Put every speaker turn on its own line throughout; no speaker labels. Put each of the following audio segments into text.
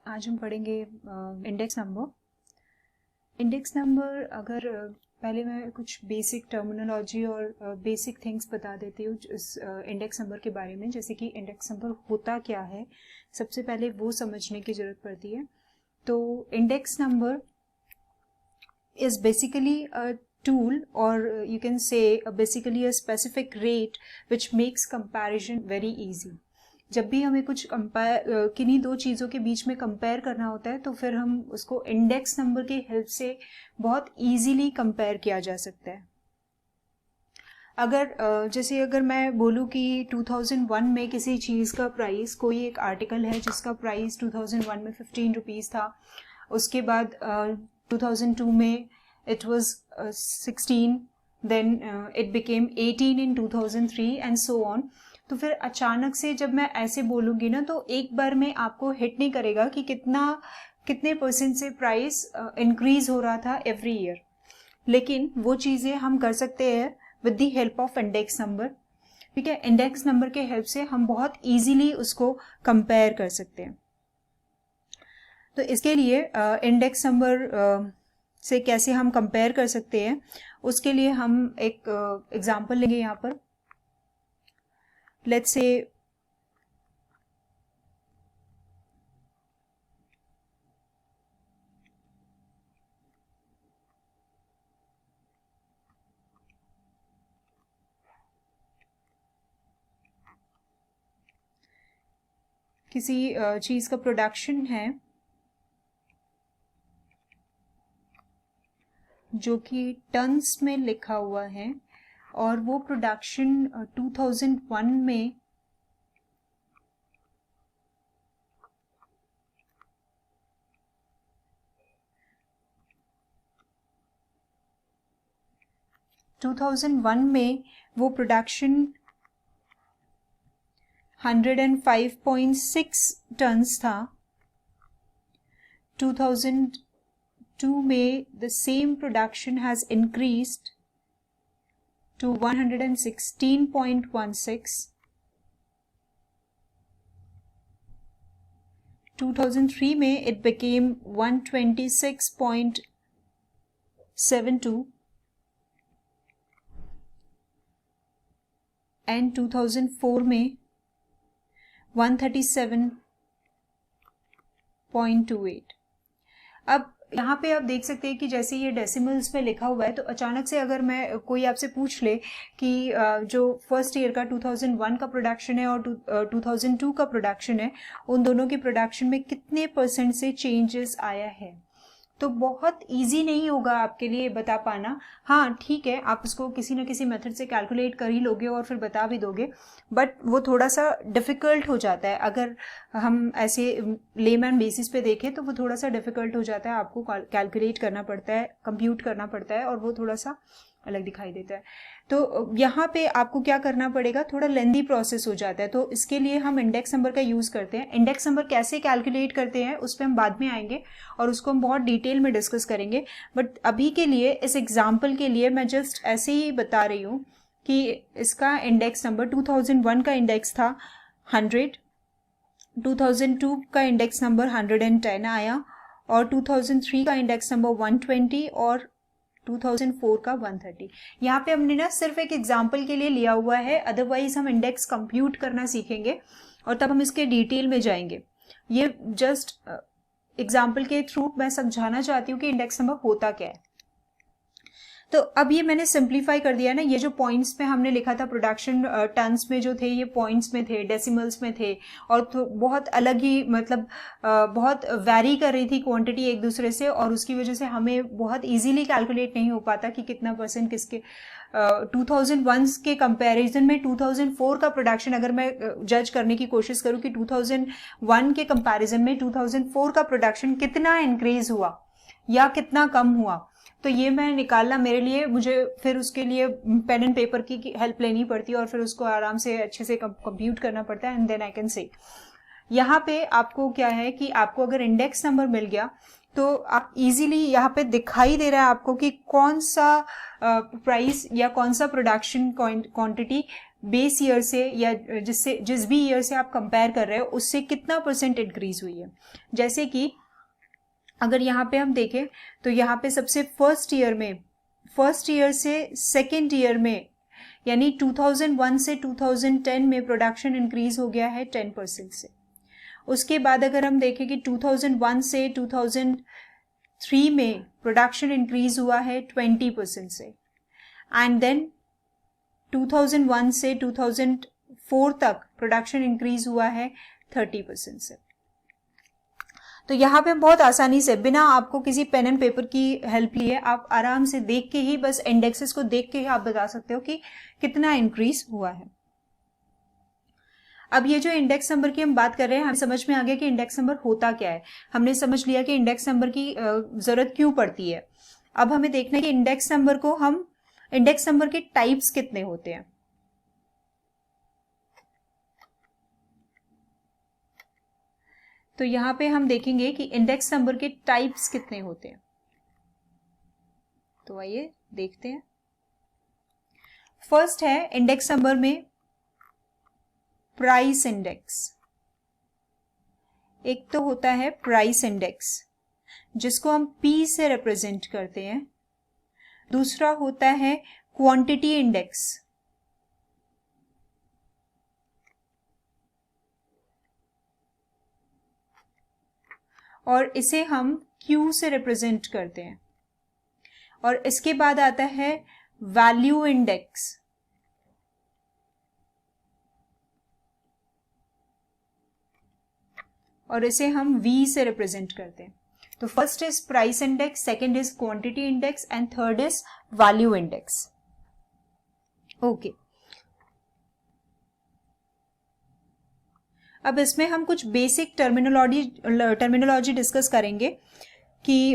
आज हम पढ़ेंगे इंडेक्स नंबर। इंडेक्स नंबर अगर पहले मैं कुछ बेसिक टर्मिनोलॉजी और बेसिक थिंग्स बता देती हूँ इस इंडेक्स नंबर के बारे में, जैसे कि इंडेक्स नंबर होता क्या है, सबसे पहले वो समझने की ज़रूरत पड़ती है। तो index number is basically a tool, or you can say basically a specific rate which makes comparison very easy. जब भी हमें कुछ किन्हीं दो चीज़ों के बीच में कंपेयर करना होता है तो फिर हम उसको इंडेक्स नंबर की हेल्प से बहुत इजीली कंपेयर किया जा सकता है। अगर मैं बोलूँ कि 2001 में किसी चीज़ का प्राइस, कोई एक आर्टिकल है जिसका प्राइस 2001 में 15 रुपीज़ था, उसके बाद 2002 में it was 16, then it became 18 in 2003 and so on. तो फिर अचानक से जब मैं ऐसे बोलूँगी ना तो एक बार में आपको हिट नहीं करेगा कि कितने परसेंट से प्राइस इंक्रीज हो रहा था एवरी ईयर, लेकिन वो चीज़ें हम कर सकते हैं with the help of index number. ठीक है, इंडेक्स नंबर के हेल्प से हम बहुत इजीली उसको कंपेयर कर सकते हैं। तो इसके लिए इंडेक्स नंबर से कैसे हम कंपेयर कर सकते हैं, उसके लिए हम एक एग्जांपल लेंगे यहाँ पर। लेट्स से किसी चीज़ का प्रोडक्शन है जो कि टन्स में लिखा हुआ है, और वो प्रोडक्शन 2001 में वो प्रोडक्शन 105.6 टन्स था। 2002 में the same production has increased to 116.16. 2003 में it became 126.72 and 2004 में 137.28. अब यहाँ पे आप देख सकते हैं कि जैसे ये डेसिमल्स में लिखा हुआ है, तो अचानक से अगर मैं कोई आपसे पूछ ले कि जो फर्स्ट ईयर का 2001 का प्रोडक्शन है और 2002 का प्रोडक्शन है, उन दोनों के प्रोडक्शन में कितने परसेंट से चेंजेस आया है, तो बहुत इजी नहीं होगा आपके लिए बता पाना। हाँ ठीक है, आप उसको किसी ना किसी मेथड से कैलकुलेट कर ही लोगे और फिर बता भी दोगे, बट वो थोड़ा सा डिफ़िकल्ट हो जाता है। अगर हम ऐसे लेमैन बेसिस पे देखें तो वो थोड़ा सा डिफ़िकल्ट हो जाता है, आपको कैलकुलेट करना पड़ता है, कंप्यूट करना पड़ता है, और वो थोड़ा सा अलग दिखाई देता है। तो यहाँ पे आपको क्या करना पड़ेगा, थोड़ा लेंदी प्रोसेस हो जाता है, तो इसके लिए हम इंडेक्स नंबर का यूज़ करते हैं। इंडेक्स नंबर कैसे कैलकुलेट करते हैं उस पर हम बाद में आएंगे और उसको हम बहुत डिटेल में डिस्कस करेंगे, बट अभी के लिए इस एग्जाम्पल के लिए मैं जस्ट ऐसे ही बता रही हूँ कि इसका इंडेक्स नंबर 2001 का इंडेक्स था 100, 2002 का इंडेक्स नंबर 110 आया, और 2003 का इंडेक्स नंबर 120 और 2004 का 130। यहाँ पे हमने ना सिर्फ एक एग्जाम्पल के लिए लिया हुआ है, अदरवाइज हम इंडेक्स कंप्यूट करना सीखेंगे और तब हम इसके डिटेल में जाएंगे। ये जस्ट एग्जाम्पल के थ्रू मैं समझाना चाहती हूँ कि इंडेक्स नंबर होता क्या है। तो अब ये मैंने सिंप्लीफाई कर दिया ना, ये जो पॉइंट्स में हमने लिखा था प्रोडक्शन टन्स में जो थे, ये पॉइंट्स में थे, डेसिमल्स में थे, और तो बहुत अलग ही मतलब बहुत वैरी कर रही थी क्वांटिटी एक दूसरे से, और उसकी वजह से हमें बहुत इजीली कैलकुलेट नहीं हो पाता कि कितना परसेंट किसके 2001 के कंपैरिजन में 2004 का प्रोडक्शन अगर मैं जज करने की कोशिश करूं कि 2001 के कंपैरिजन में 2004 का प्रोडक्शन कितना इंक्रीज हुआ या कितना कम हुआ, तो ये मैं निकालना मेरे लिए, मुझे फिर उसके लिए पेन एंड पेपर की हेल्प लेनी पड़ती है और फिर उसको आराम से अच्छे से कंप्यूट करना पड़ता है, and then I can say. यहाँ पे आपको क्या है कि आपको अगर इंडेक्स नंबर मिल गया तो आप इजीली यहाँ पे दिखाई दे रहा है आपको कि कौन सा प्राइस या कौन सा प्रोडक्शन क्वांटिटी बेस ईयर से या जिस भी ईयर से आप कंपेयर कर रहे हो उससे कितना % इंक्रीज हुई है। जैसे कि अगर यहाँ पे हम देखें तो यहाँ पे सबसे फर्स्ट ईयर से सेकेंड ईयर में यानी 2001 से 2010 में प्रोडक्शन इंक्रीज हो गया है 10% से। उसके बाद अगर हम देखें कि 2001 से 2003 में प्रोडक्शन इंक्रीज हुआ है 20% से, एंड देन 2001 से 2004 तक प्रोडक्शन इंक्रीज हुआ है 30% से। तो यहाँ पे बहुत आसानी से बिना आपको किसी पेन एंड पेपर की हेल्प लिए आप आराम से देख के ही, बस इंडेक्सेस को देख के ही आप बता सकते हो कि कितना इंक्रीज हुआ है। अब ये जो इंडेक्स नंबर की हम बात कर रहे हैं, हमें समझ में आ गया कि इंडेक्स नंबर होता क्या है, हमने समझ लिया कि इंडेक्स नंबर की जरूरत क्यों पड़ती है। अब हमें देखना है कि इंडेक्स नंबर के टाइप्स कितने होते हैं। तो यहां पे हम देखेंगे कि इंडेक्स नंबर के टाइप्स कितने होते हैं। तो आइए देखते हैं। फर्स्ट है इंडेक्स नंबर में प्राइस इंडेक्स। एक तो होता है प्राइस इंडेक्स जिसको हम P से रिप्रेजेंट करते हैं। दूसरा होता है क्वांटिटी इंडेक्स, और इसे हम Q से रिप्रेजेंट करते हैं। और इसके बाद आता है वैल्यू इंडेक्स, और इसे हम V से रिप्रेजेंट करते हैं। तो first is price index, second is quantity index and third is value index. Okay, अब इसमें हम कुछ बेसिक टर्मिनोलॉजी डिस्कस करेंगे कि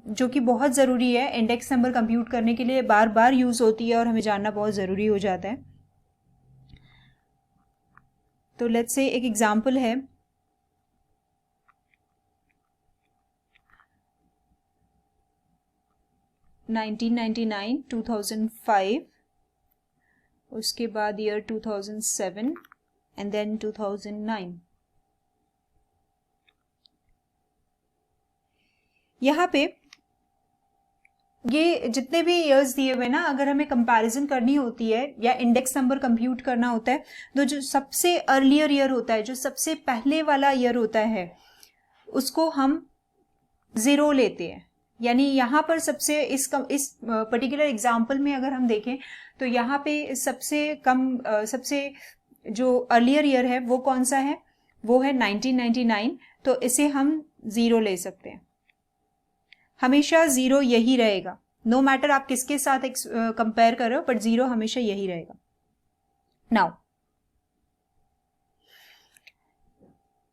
जो कि बहुत ज़रूरी है इंडेक्स नंबर कंप्यूट करने के लिए, बार बार यूज़ होती है और हमें जानना बहुत ज़रूरी हो जाता है। तो लेट्स से एक एग्जांपल है, $1999, 2005, उसके बाद ईयर 2007 एंड देन 2009। यहाँ पे ये जितने भी ईयर्स दिए हुए ना, अगर हमें कंपैरिजन करनी होती है या इंडेक्स नंबर कंप्यूट करना होता है, तो जो सबसे अर्लियर ईयर होता है, जो सबसे पहले वाला ईयर होता है, उसको हम 0 लेते हैं। यानी यहाँ पर सबसे इस पर्टिकुलर एग्जाम्पल में अगर हम देखें तो यहाँ पे सबसे जो अर्लियर ईयर है वो कौन सा है, वो है 1999। तो इसे हम 0 ले सकते हैं। हमेशा 0 यही रहेगा, नो मैटर आप किसके साथ कंपेयर कर रहे हो, बट 0 हमेशा यही रहेगा। नाउ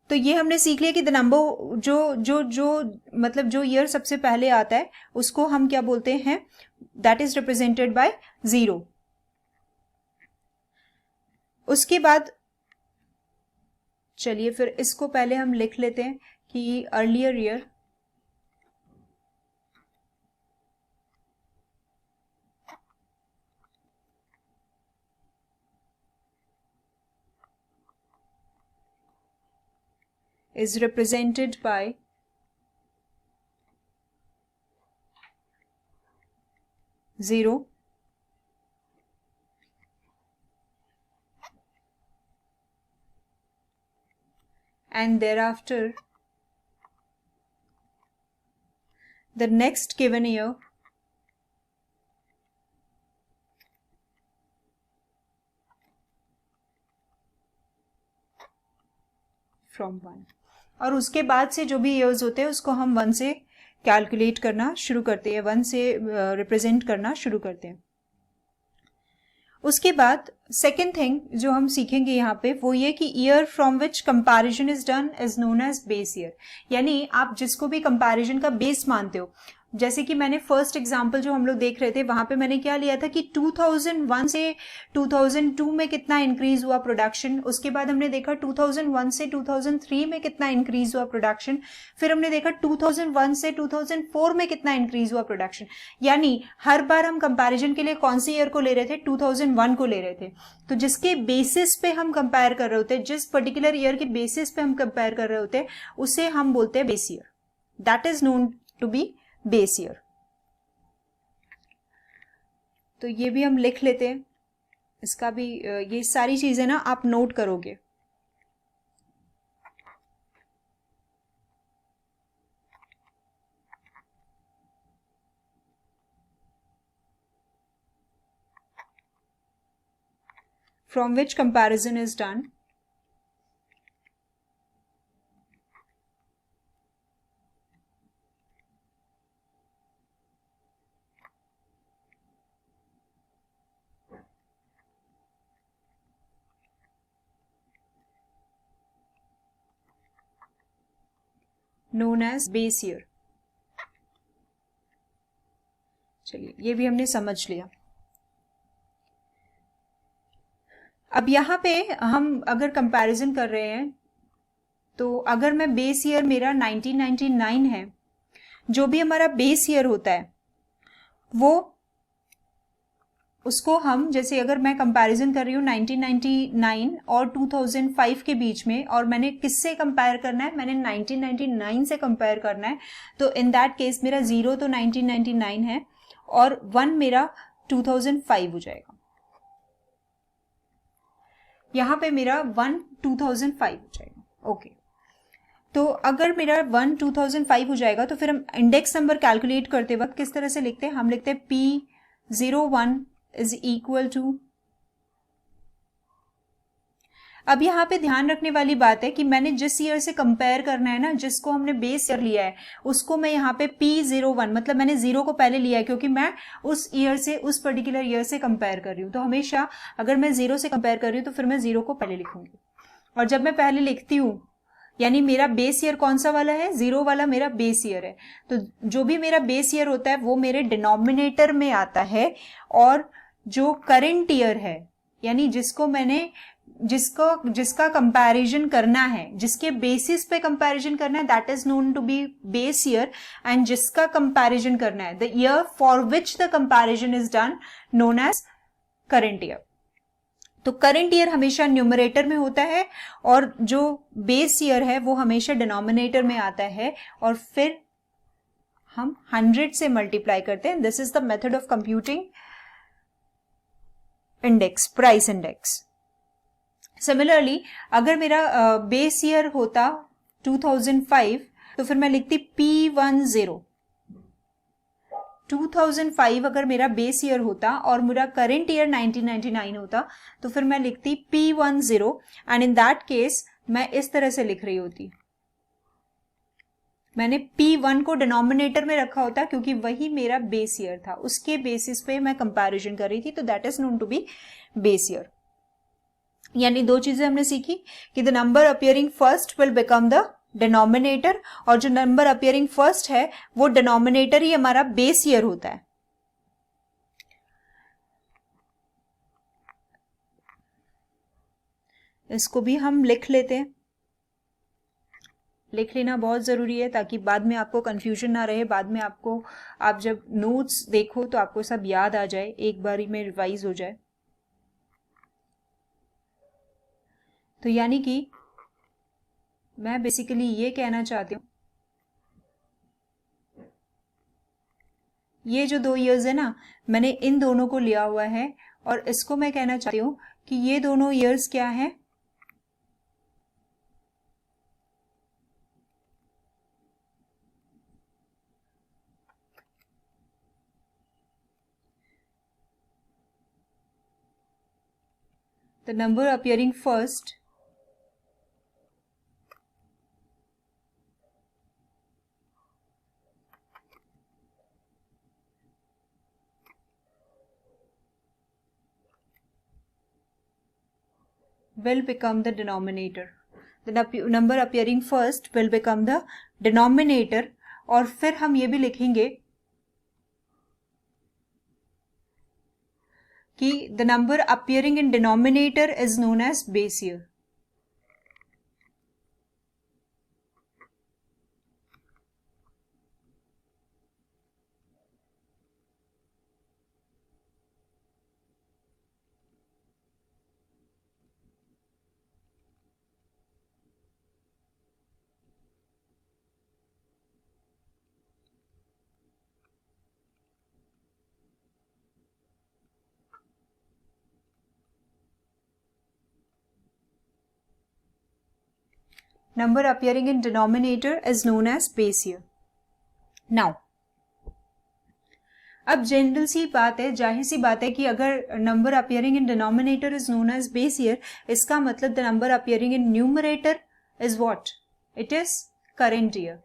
तो ये हमने सीख लिया कि द नंबर मतलब जो ईयर सबसे पहले आता है उसको हम क्या बोलते हैं, दैट इज रिप्रेजेंटेड बाय 0। उसके बाद चलिए फिर इसको पहले हम लिख लेते हैं कि earlier year is represented by 0, and thereafter the next given year from 1। और उसके बाद से जो भी ईयर्स होते हैं उसको हम 1 से कैलकुलेट करना शुरू करते हैं, 1 से रिप्रेजेंट करना शुरू करते हैं। उसके बाद सेकेंड थिंग जो हम सीखेंगे यहाँ पे वो ये कि year from which comparison is done is known as base year. यानी आप जिसको भी कंपैरिजन का बेस मानते हो जैसे कि मैंने फर्स्ट एग्जांपल जो हम लोग देख रहे थे वहां पे मैंने क्या लिया था कि 2001 से 2002 में कितना इंक्रीज हुआ प्रोडक्शन, उसके बाद हमने देखा 2001 से 2003 में कितना इंक्रीज हुआ प्रोडक्शन, फिर हमने देखा 2001 से 2004 में कितना इंक्रीज हुआ प्रोडक्शन। यानी हर बार हम कंपैरिजन के लिए कौन सी ईयर को ले रहे थे, 2001 को ले रहे थे। तो जिसके बेसिस पे हम कंपेयर कर रहे होते, जिस पर्टिकुलर ईयर के बेसिस पे हम कंपेयर कर रहे होते, उसे हम बोलते हैं base year. That is known to be base year. तो ये भी हम लिख लेते हैं, इसका भी ये सारी चीजें ना आप नोट करोगे। From which comparison is done? Known as base year। चलिए ये भी हमने समझ लिया। अब यहाँ पे हम अगर कंपैरिजन कर रहे हैं तो अगर मैं बेस ईयर मेरा 1999 है, जो भी हमारा बेस ईयर होता है वो उसको हम, जैसे अगर मैं कंपैरिजन कर रही हूँ 1999 और 2005 के बीच में, और मैंने किससे कंपेयर करना है, मैंने 1999 से कंपेयर करना है, तो इन दैट केस मेरा 0 तो 1999 है और 1 मेरा 2005 हो जाएगा। यहां पे मेरा 1 2005 हो जाएगा। ओके, तो अगर मेरा 1 2005 हो जाएगा तो फिर हम इंडेक्स नंबर कैलकुलेट करते वक्त किस तरह से लिखते हैं, हम लिखते हैं P01 इज इक्वल टू। अब यहाँ पे ध्यान रखने वाली बात है कि मैंने जिस ईयर से कंपेयर करना है ना, जिसको हमने बेस ईयर लिया है, उसको मैं यहाँ पे P01 मतलब मैंने 0 को पहले लिया है क्योंकि मैं उस ईयर से, उस पर्टिकुलर ईयर से कंपेयर कर रही हूँ। तो हमेशा अगर मैं 0 से कंपेयर कर रही हूँ तो फिर मैं 0 को पहले लिखूंगी। और जब मैं पहले लिखती हूँ, यानी मेरा बेस ईयर कौन सा वाला है, 0 वाला मेरा बेस ईयर है, तो जो भी मेरा बेस ईयर होता है वो मेरे डिनोमिनेटर में आता है, और जो करंट ईयर है, यानी जिसको मैंने जिसका कंपैरिजन करना है, जिसके बेसिस पे कंपैरिजन करना है, that is known to be base year. And जिसका कंपैरिजन करना है, the year for which the comparison is done, known as current year. तो करंट ईयर हमेशा न्यूमरेटर में होता है और जो बेस ईयर है वो हमेशा डिनोमिनेटर में आता है, और फिर हम 100 से मल्टीप्लाई करते हैं। This is the method of computing index, price index. Similarly अगर मेरा बेस ईयर होता 2005 तो फिर मैं लिखती P10। 2005 अगर मेरा बेस ईयर होता और मेरा करंट ईयर 1999 होता तो फिर मैं लिखती P10, and in that case मैं इस तरह से लिख रही होती, मैंने P1 को डिनोमिनेटर में रखा होता क्योंकि वही मेरा बेस ईयर था, उसके बेसिस पे मैं कंपैरिजन कर रही थी, तो that is known to be base year. यानी दो चीजें हमने सीखी कि the number appearing first will become the denominator, और जो नंबर अपियरिंग फर्स्ट है वो डिनोमिनेटर ही हमारा बेस ईयर होता है। इसको भी हम लिख लेते हैं, लिख लेना बहुत जरूरी है ताकि बाद में आपको कंफ्यूजन ना रहे, बाद में आपको, आप जब नोट्स देखो तो आपको सब याद आ जाए, एक बारी में रिवाइज हो जाए। तो यानी कि मैं बेसिकली ये कहना चाहती हूँ, ये जो 2 ईयर्स है ना, मैंने इन दोनों को लिया हुआ है और इसको मैं कहना चाहती हूँ कि ये दोनों ईयर्स क्या है, the number appearing first will become the denominator. The number appearing first will become the denominator। और फिर हम ये भी लिखेंगे कि the number appearing in denominator is known as base year. Number appearing in denominator is known as base year. Now, अब general सी बात है, जाहिर सी बात है कि अगर number appearing in denominator is known as base year, इसका मतलब the number appearing in numerator is what? It is current year.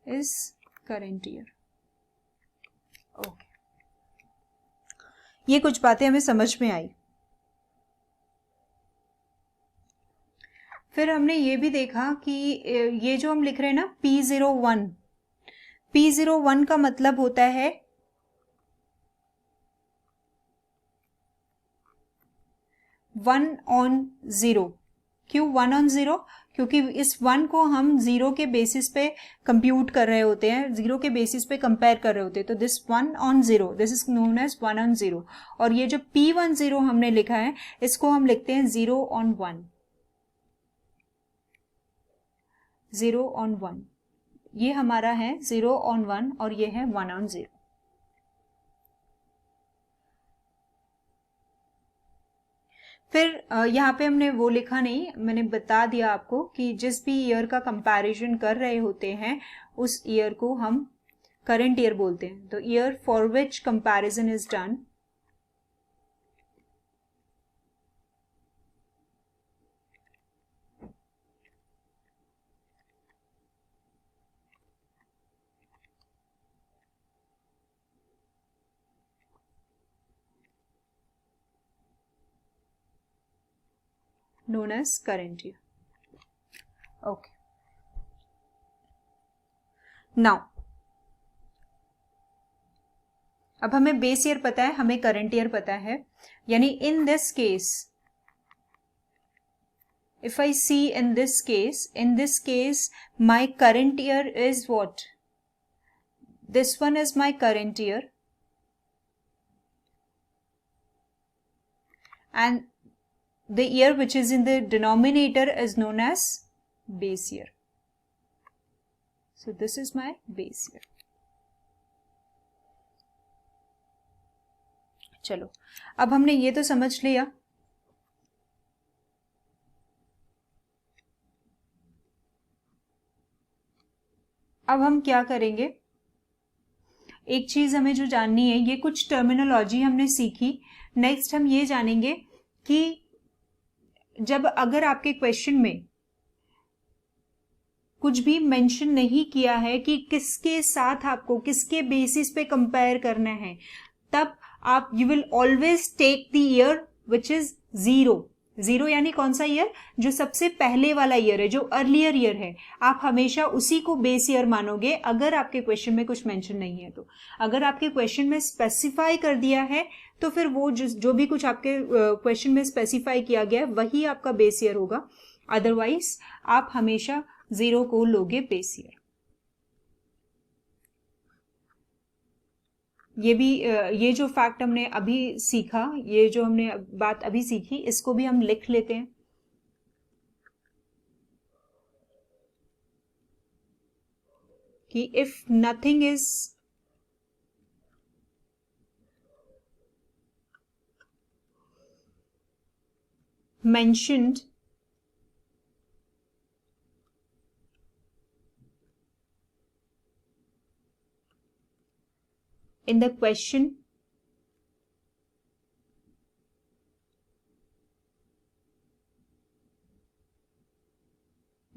Is current year. Okay, ये कुछ बातें हमें समझ में आई. फिर हमने ये भी देखा कि ये जो हम लिख रहे हैं ना P01, P01 का मतलब होता है 1/0. क्यों 1/0? क्योंकि इस 1 को हम 0 के बेसिस पे कंप्यूट कर रहे होते हैं, 0 के बेसिस पे कंपेयर कर रहे होते हैं. तो this 1/0, this is known as 1/0. और ये जो P10 हमने लिखा है, इसको हम लिखते हैं 0/1. 0/1, ये हमारा है 0/1 और ये है 1/0. फिर यहाँ पे हमने वो लिखा नहीं, मैंने बता दिया आपको कि जिस भी ईयर का कंपैरिजन कर रहे होते हैं उस ईयर को हम करंट ईयर बोलते हैं. तो year for which comparison is done known as current year. Okay. Now, अब हमें बेस ईयर पता है, हमें करंट ईयर पता है, यानी in this case, if I see in this case my current year is what? This one is my current year, and the year which is in the denominator is known as base year. So this is my base year. चलो, अब हमने ये तो समझ लिया. अब हम क्या करेंगे, एक चीज हमें जो जाननी है, ये कुछ टर्मिनोलॉजी हमने सीखी. नेक्स्ट हम ये जानेंगे कि जब अगर आपके क्वेश्चन में कुछ भी मेंशन नहीं किया है कि किसके साथ आपको किसके बेसिस पे कंपेयर करना है, तब आप you will always take the year which is 0. 0 यानी कौन सा ईयर? जो सबसे पहले वाला ईयर है, जो अर्लियर ईयर है, आप हमेशा उसी को बेस ईयर मानोगे अगर आपके क्वेश्चन में कुछ मेंशन नहीं है. तो अगर आपके क्वेश्चन में स्पेसिफाई कर दिया है तो फिर वो जो भी कुछ आपके क्वेश्चन में स्पेसिफाई किया गया है वही आपका बेस ईयर होगा. अदरवाइज आप हमेशा 0 को लोगे बेस ईयर. ये भी ये जो फैक्ट हमने अभी सीखा, ये जो हमने बात अभी सीखी, इसको भी हम लिख लेते हैं कि if nothing is mentioned in the question,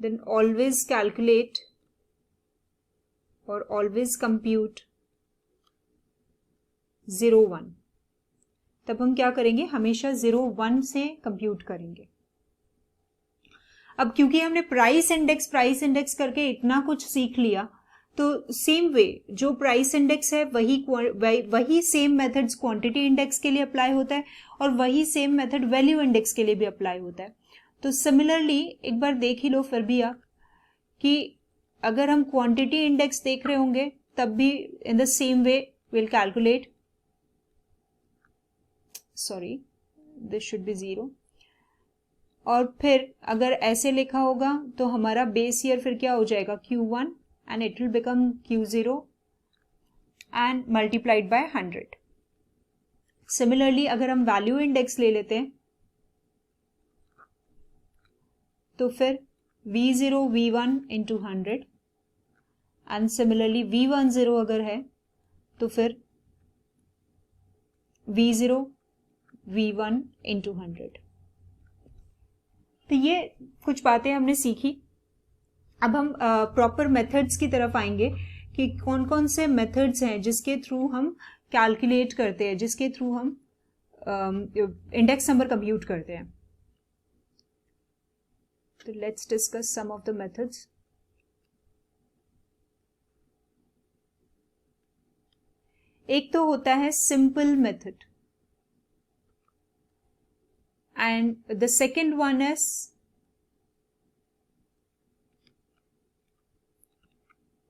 then always calculate or always compute 0 1. तब हम क्या करेंगे, हमेशा 0 1 से कंप्यूट करेंगे. अब क्योंकि हमने प्राइस इंडेक्स करके इतना कुछ सीख लिया, तो सेम वे जो प्राइस इंडेक्स है वही सेम मेथड्स क्वांटिटी इंडेक्स के लिए अप्लाई होता है और वही सेम मेथड वैल्यू इंडेक्स के लिए भी अप्लाई होता है. तो सिमिलरली एक बार देख ही लो फिर भी आप कि अगर हम क्वांटिटी इंडेक्स देख रहे होंगे तब भी in the same way will calculate, sorry this should be 0. और फिर अगर ऐसे लिखा होगा तो हमारा बेस ईयर फिर क्या हो जाएगा, Q1 and it will become Q0 and multiplied by 100. Similarly अगर हम वैल्यू इंडेक्स ले लेते हैं तो फिर V0 V1 into 100 and similarly V10 अगर है तो फिर V0 V1 into 100. तो ये कुछ बातें हमने सीखी. अब हम प्रॉपर मेथड्स की तरफ आएंगे कि कौन कौन से मेथड्स हैं जिसके थ्रू हम कैलकुलेट करते हैं, जिसके थ्रू हम इंडेक्स नंबर कंप्यूट करते हैं. तो let's discuss some of the methods. एक तो होता है simple method and the second one is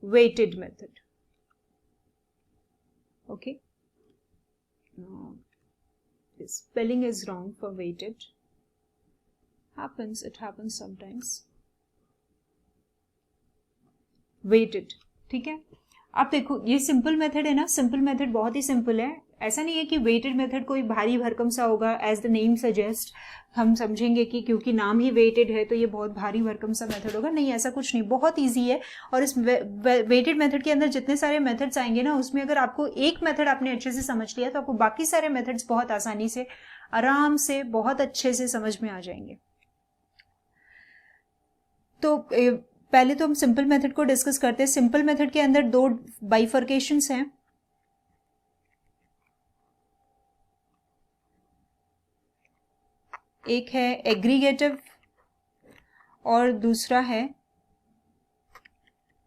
weighted method. Okay, no, the spelling is wrong for weighted. It happens sometimes. Weighted, ठीक है. आप देखो ये सिंपल मेथड है ना, सिंपल मेथड बहुत ही सिंपल है. ऐसा नहीं है कि वेटेड मेथड कोई भारी भरकम सा होगा. एज द नेम सजेस्ट हम समझेंगे कि क्योंकि नाम ही वेटेड है तो ये बहुत भारी भरकम सा मेथड होगा. नहीं, ऐसा कुछ नहीं, बहुत इजी है. और इस वेटेड मेथड के अंदर जितने सारे मेथड्स आएंगे ना, उसमें अगर आपको एक मेथड आपने अच्छे से समझ लिया तो आपको बाकी सारे मेथड्स बहुत आसानी से, आराम से, बहुत अच्छे से समझ में आ जाएंगे. तो पहले तो हम सिंपल मेथड को डिस्कस करते हैं. सिंपल मेथड के अंदर दो बाइफर्केशंस हैं. एक है एग्रीगेटिव और दूसरा है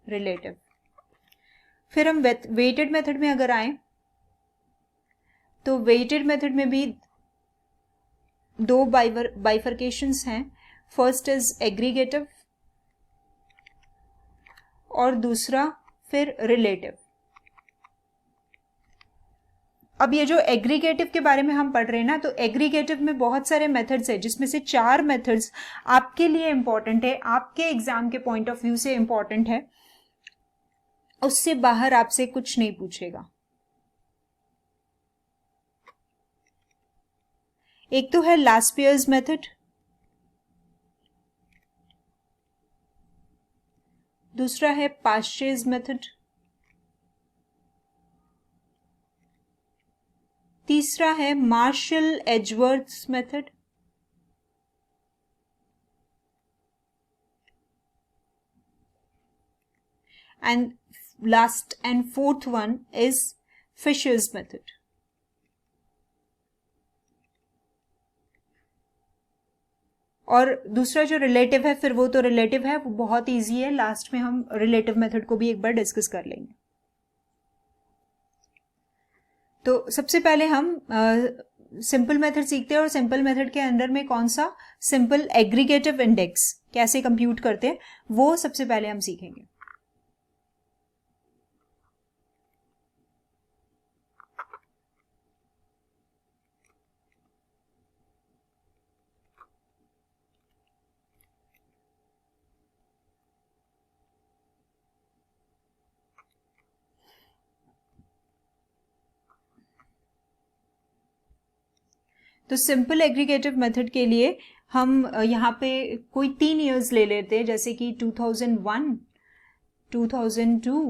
रिलेटिव. फिर हम वेटेड मेथड में अगर आए तो वेटेड मेथड में भी दो बाइफर्केशंस हैं. फर्स्ट इज एग्रीगेटिव और दूसरा फिर रिलेटिव. अब ये जो एग्रीगेटिव के बारे में हम पढ़ रहे हैं ना, तो एग्रीगेटिव में बहुत सारे मेथड्स हैं जिसमें से 4 मेथड्स आपके लिए इंपॉर्टेंट है, आपके एग्जाम के पॉइंट ऑफ व्यू से इंपॉर्टेंट है. उससे बाहर आपसे कुछ नहीं पूछेगा. एक तो है लास्पियर्स मेथड, दूसरा है पास्चेज मेथड, तीसरा है Marshall Edgeworth method, and last and fourth one is Fisher's method. और दूसरा जो रिलेटिव है, फिर वो तो रिलेटिव है, वो बहुत इजी है. लास्ट में हम रिलेटिव मेथड को भी एक बार डिस्कस कर लेंगे. तो सबसे पहले हम सिंपल मेथड सीखते हैं और सिंपल मेथड के अंदर में कौन सा सिंपल एग्रीगेटिव इंडेक्स कैसे कंप्यूट करते हैं वो सबसे पहले हम सीखेंगे. तो सिंपल एग्रीगेटिव मेथड के लिए हम यहाँ पे कोई 3 ईयर्स ले लेते हैं, जैसे कि 2001, 2002,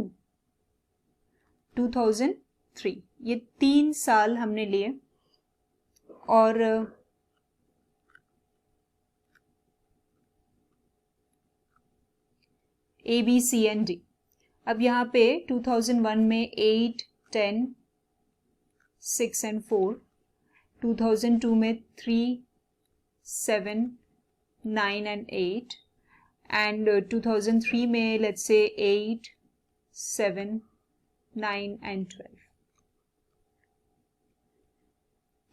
2003. ये 3 साल हमने लिए. और ABCD। अब यहाँ पे 2001 में 8, 10, 6 and 4, 2002 में 3, 7, 9 and 8, and 2003 में let's say 8, 7, 9 and 12।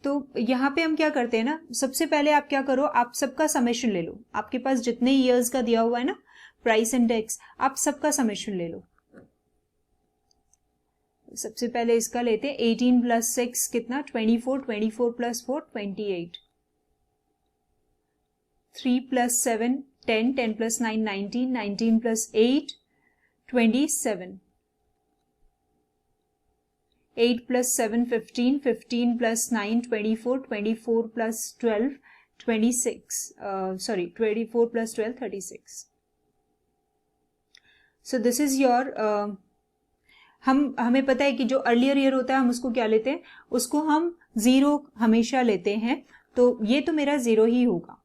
तो यहाँ पे हम क्या करते हैं ना, सबसे पहले आप क्या करो, आप सबका समेशन ले लो। आपके पास जितने ईयर्स का दिया हुआ है ना प्राइस इंडेक्स, आप सबका समेशन ले लो। सबसे पहले इसका लेते हैं, 18 + 6 कितना, 24, 24 + 4 28, 3 + 7 10, 10 + 9 19, 19 + 8 27, 8 + 7 15, 15 + 9 24, 24 + 12 26, 24 + 12 36। So this is your हमें पता है कि जो अर्लियर ईयर होता है हम उसको क्या लेते हैं, उसको हम 0 हमेशा लेते हैं। तो ये तो मेरा 0 ही होगा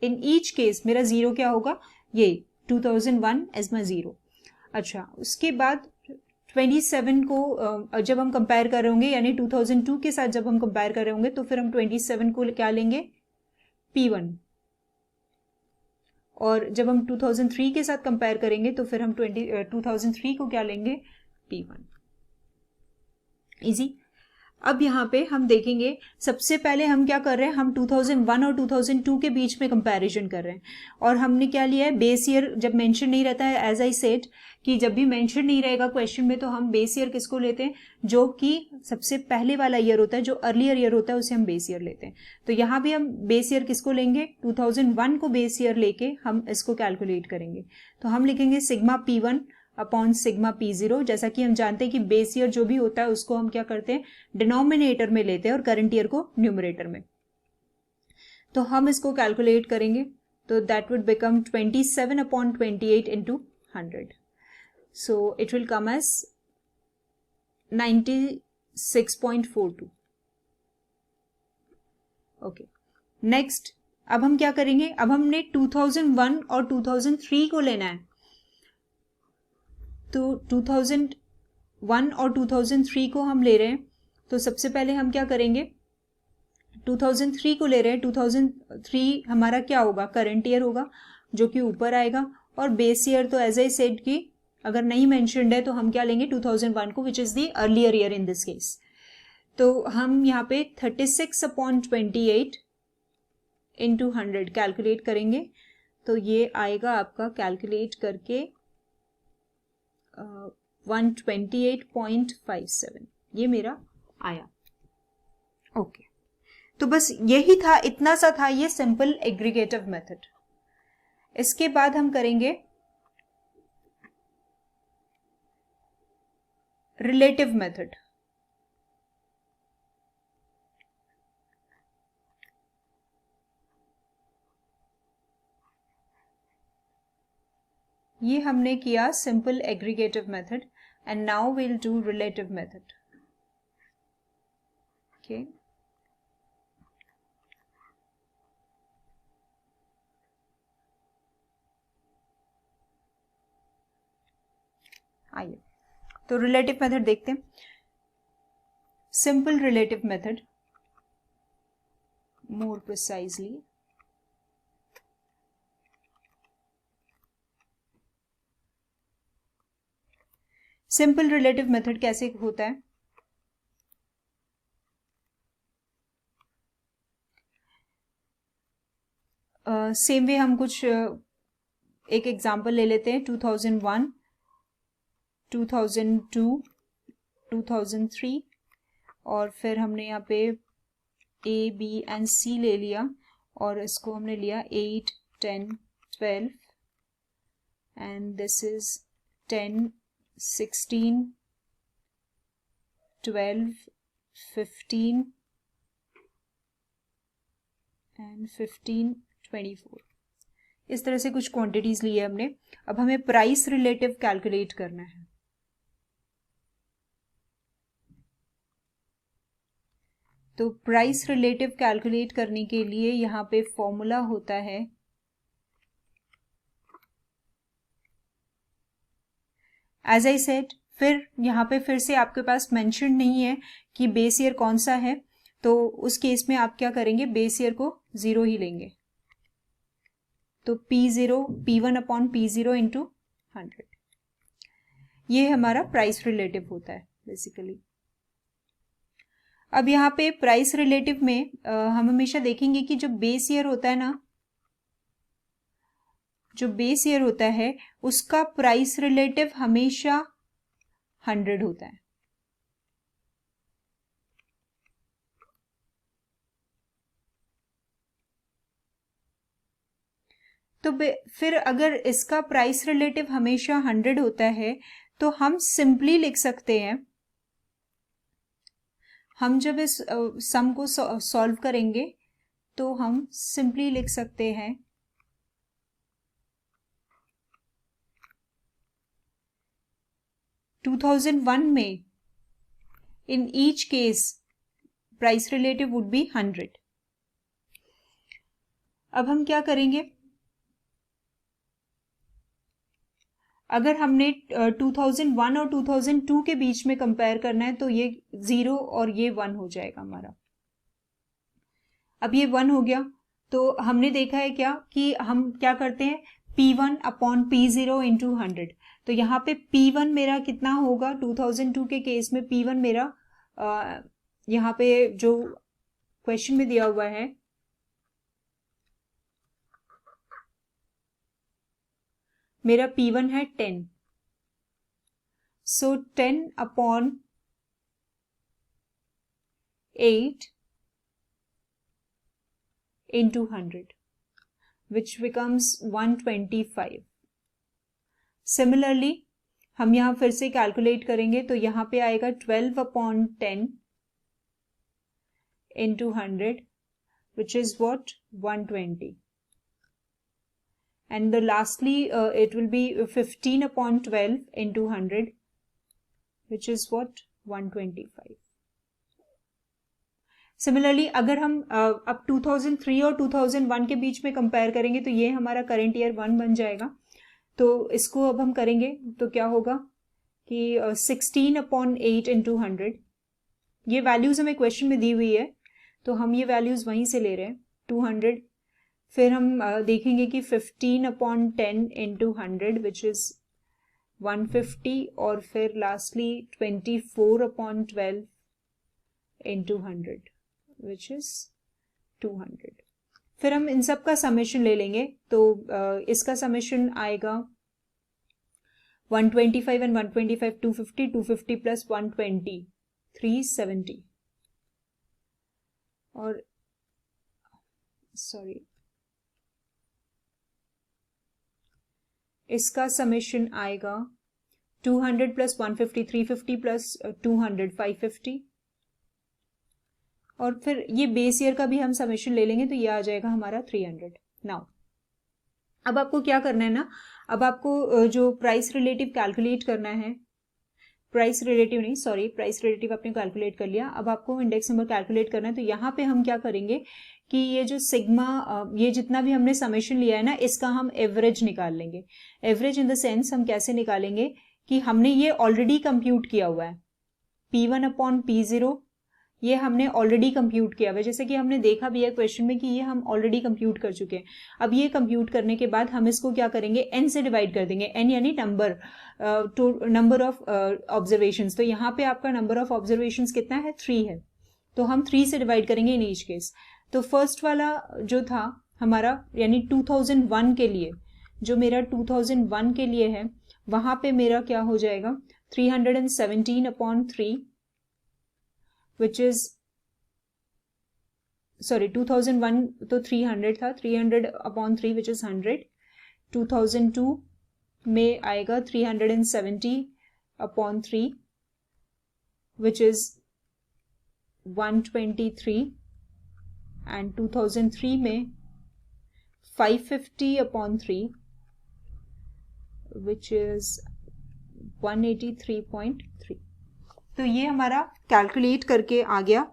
इन ईच केस। मेरा 0 क्या होगा, ये 2001 एज माई 0। अच्छा, उसके बाद 27 को जब हम कंपेयर कर रहे होंगे, यानी 2002 के साथ जब हम कंपेयर कर रहे होंगे, तो फिर हम 27 को क्या लेंगे, P1। और जब हम 2003 के साथ कंपेयर करेंगे तो फिर हम 2003 को क्या लेंगे, P1। इजी। अब यहाँ पे हम देखेंगे, सबसे पहले हम क्या कर रहे हैं, हम 2001 और 2002 के बीच में कंपैरिजन कर रहे हैं। और हमने क्या लिया है, बेस ईयर जब मेंशन नहीं रहता है, एज आई सेड कि जब भी मेंशन नहीं रहेगा क्वेश्चन में, तो हम बेस ईयर किसको लेते हैं, जो कि सबसे पहले वाला ईयर होता है, जो अर्लियर ईयर होता है उसे हम बेस ईयर लेते हैं। तो यहाँ भी हम बेस ईयर किसको लेंगे, 2001 को बेस ईयर लेके हम इसको कैलकुलेट करेंगे। तो हम लिखेंगे sigma P1 upon sigma P0। जैसा कि हम जानते हैं कि बेस ईयर जो भी होता है उसको हम क्या करते हैं, डिनोमिनेटर में लेते हैं और करंट ईयर को न्यूमरेटर में। तो हम इसको कैलकुलेट करेंगे, तो that would become 27 upon 28 into 100। So it will come as 96.42। Okay, next अब हम क्या करेंगे, अब हमने 2001 और 2003 को लेना है। तो 2001 और 2003 को हम ले रहे हैं, तो सबसे पहले हम क्या करेंगे, 2003 को ले रहे हैं। 2003 हमारा क्या होगा, करंट ईयर होगा, जो कि ऊपर आएगा। और बेस ईयर तो एज आई सेड कि अगर नहीं मेंशन्ड है तो हम क्या लेंगे, 2001 को, which is the earlier year in this case. तो हम यहाँ पे 36 अपॉन 28 इंटू 100 कैलकुलेट करेंगे। तो ये आएगा आपका कैलकुलेट करके 128.57, ये मेरा आया। ओके, तो बस यही था, इतना सा था ये सिंपल एग्रीगेटिव मेथड। इसके बाद हम करेंगे रिलेटिव मेथड। ये हमने किया simple aggregative method, and now we'll do relative method. Okay, आइए तो रिलेटिव मेथड देखते हैं। Simple relative method, more precisely, simple relative method कैसे होता है, सेम वे हम कुछ एक एग्जांपल ले लेते हैं। 2001, 2002, 2003, और फिर हमने यहाँ पे A, B एंड C ले लिया, और इसको हमने लिया 8, 10, 12, एंड दिस इज 10, 16, 12, 15 एंड 15, 24। इस तरह से कुछ क्वांटिटीज ली है हमने। अब हमें प्राइस रिलेटिव कैलकुलेट करना है। तो प्राइस रिलेटिव कैलकुलेट करने के लिए यहाँ पे फॉर्मूला होता है एज आई सेड, फिर यहाँ पे फिर से आपके पास मेंशन नहीं है कि बेस ईयर कौन सा है, तो उस केस में आप क्या करेंगे, बेस ईयर को 0 ही लेंगे। तो P0 P1 upon P0 into 100, ये हमारा प्राइस रिलेटिव होता है बेसिकली। अब यहाँ पे प्राइस रिलेटिव में हम हमेशा देखेंगे कि जो बेस ईयर होता है ना, जो बेस ईयर होता है उसका प्राइस रिलेटिव हमेशा 100 होता है। तो फिर अगर इसका प्राइस रिलेटिव हमेशा 100 होता है तो हम सिंपली लिख सकते हैं, हम जब इस सम को सॉल्व करेंगे तो हम सिंपली लिख सकते हैं 2001 में in each case price relative would be 100। अब हम क्या करेंगे, अगर हमने 2001 और 2002 के बीच में कंपेयर करना है तो ये 0 और ये 1 हो जाएगा हमारा। अब ये 1 हो गया तो हमने देखा है क्या कि हम क्या करते हैं, P1 अपॉन P0 इंटू 100। तो यहाँ पे P1 मेरा कितना होगा, 2002 के केस में P1 मेरा यहाँ पे जो क्वेश्चन में दिया हुआ है मेरा P1 है 10। सो 10 upon 8 into 100 which becomes 125। Similarly हम यहाँ फिर से कैलकुलेट करेंगे तो यहाँ पे आएगा 12 upon 10 into 100 which is what, 120। and the lastly it will be 15 upon 12 into 100 which is what, 125। Similarly अगर हम अब 2003 और 2001 के बीच में कंपेयर करेंगे तो ये हमारा करंट ईयर 1 बन जाएगा। तो इसको अब हम करेंगे तो क्या होगा कि 16 अपॉन 8 इंटू 100, ये वैल्यूज हमें क्वेश्चन में दी हुई है तो हम ये वैल्यूज वहीं से ले रहे हैं 200। फिर हम देखेंगे कि 15 अपॉन 10 इंटू 100 विच इज 150 और फिर lastly 24 upon 12 into 100 which is 200। फिर हम इन सब का समेशन ले लेंगे तो इसका समेशन आएगा 125 एंड 125 250, 250 प्लस 120 370 और सॉरी इसका समेशन आएगा 200 प्लस 150 350 प्लस 200 550 और फिर ये बेस ईयर का भी हम समेशन ले लेंगे तो ये आ जाएगा हमारा 300। नाउ अब आपको क्या करना है ना, अब आपको जो प्राइस रिलेटिव कैलकुलेट करना है, प्राइस रिलेटिव नहीं सॉरी प्राइस रिलेटिव आपने कैलकुलेट कर लिया, अब आपको इंडेक्स नंबर कैलकुलेट करना है। तो यहाँ पे हम क्या करेंगे कि ये जो सिग्मा ये जितना भी हमने समेशन लिया है ना इसका हम एवरेज निकाल लेंगे। एवरेज इन द सेंस हम कैसे निकालेंगे कि हमने ये ऑलरेडी कंप्यूट किया हुआ है, P1 अपॉन P0 ये हमने ऑलरेडी कंप्यूट किया हुआ है, जैसे कि हमने देखा भी है क्वेश्चन में कि ये हम ऑलरेडी कंप्यूट कर चुके हैं। अब ये कंप्यूट करने के बाद हम इसको क्या करेंगे, n से डिवाइड कर देंगे, n यानी नंबर ऑफ ऑब्जर्वेशंस। तो यहाँ पे आपका नंबर ऑफ ऑब्जर्वेशंस कितना है, 3 है, तो हम 3 से डिवाइड करेंगे इन ईच केस। तो फर्स्ट वाला जो था हमारा यानी 2001 के लिए, जो मेरा 2001 के लिए है वहां पे मेरा क्या हो जाएगा 317 अपॉन 3 which is sorry 2001 तो 300 था, 300 अपॉन 3 which is 100। 2002 में आएगा 370 अपॉन 3 which is 123 and 2003 में 550 अपॉन 3 which is 183.3। तो ये हमारा कैलकुलेट करके आ गया,